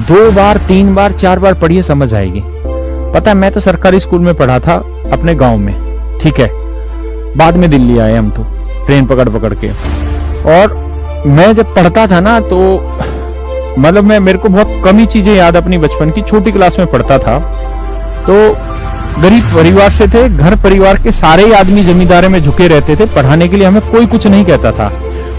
2 बार 3 बार 4 बार पढ़िए समझ आएगी। पता है, मैं तो सरकारी स्कूल में पढ़ा था अपने गांव में, ठीक है। बाद में दिल्ली आए हम तो ट्रेन पकड़ पकड़ के। और मैं जब पढ़ता था ना तो मतलब मेरे को बहुत कम ही चीजें याद अपनी बचपन की। छोटी क्लास में पढ़ता था तो गरीब परिवार से थे, घर परिवार के सारे ही आदमी जमींदारी में झुके रहते थे। पढ़ाने के लिए हमें कोई कुछ नहीं कहता था।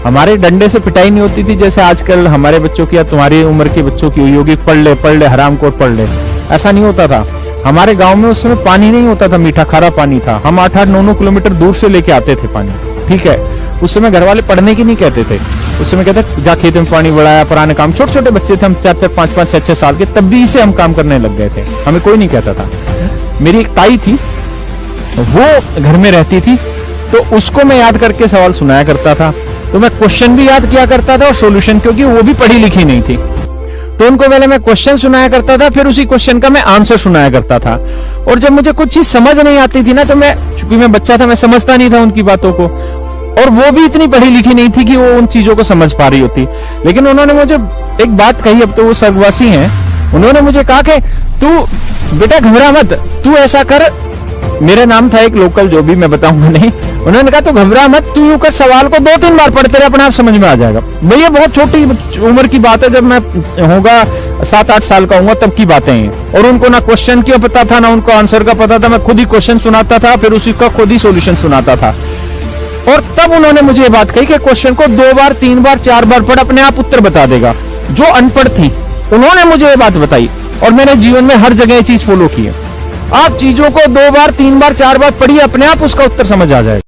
हमारे डंडे से पिटाई नहीं होती थी जैसे आजकल हमारे बच्चों की या तुम्हारी उम्र के बच्चों की हुई होगी, पढ़ ले हरामखोर पढ़ ले। ऐसा नहीं होता था। हमारे गांव में उस समय पानी नहीं होता था, मीठा खारा पानी था। हम 8-8 9-9 किलोमीटर दूर से लेके आते थे पानी, ठीक है। उस समय घर वाले पढ़ने की नहीं कहते थे। उस समय कहते जा खेत में पानी बढ़ाया, पुराने काम। छोटे छोटे बच्चे थे हम, 4-4 5-5 6-6 साल के, तब भी इसे हम काम करने लग गए थे। हमें कोई नहीं कहता था। मेरी एक ताई थी, वो घर में रहती थी, तो उसको मैं याद करके सवाल सुनाया करता था। तो मैं क्वेश्चन भी याद किया करता था और सॉल्यूशन, क्योंकि वो भी पढ़ी लिखी नहीं थी। तो उनको पहले मैं क्वेश्चन सुनाया करता था, फिर उसी क्वेश्चन का मैं आंसर सुनाया करता था। और जब मुझे कुछ चीज समझ नहीं आती थी ना, तो चूंकि मैं बच्चा था, मैं समझता नहीं था उनकी बातों को। और वो भी इतनी पढ़ी लिखी नहीं थी कि वो उन चीजों को समझ पा रही होती। लेकिन उन्होंने मुझे एक बात कही, अब तो वो स्वर्गवासी हैं। उन्होंने मुझे कहा कि तू बेटा घबरा मत, तू ऐसा कर। मेरा नाम था एक लोकल, जो भी मैं बताऊंगा नहीं। उन्होंने कहा तू घबरा मत, तू यूं कर, सवाल को 2-3 बार पढ़ते रहे, अपने आप समझ में आ जाएगा। भैया बहुत छोटी उम्र की बात है, जब मैं होगा 7-8 साल का हूँ तब की बातें हैं। और उनको ना क्वेश्चन क्यों पता था, ना उनको आंसर का पता था। मैं खुद ही क्वेश्चन सुनाता था, फिर उसी का खुद ही सोल्यूशन सुनाता था। और तब उन्होंने मुझे ये बात कही कि क्वेश्चन को 2 बार 3 बार 4 बार पढ़, अपने आप उत्तर बता देगा। जो अनपढ़ थी उन्होंने मुझे ये बात बताई, और मैंने जीवन में हर जगह ये चीज फॉलो की है। आप चीजों को 2 बार 3 बार 4 बार पढ़िए, अपने आप उसका उत्तर समझ आ जाएगा।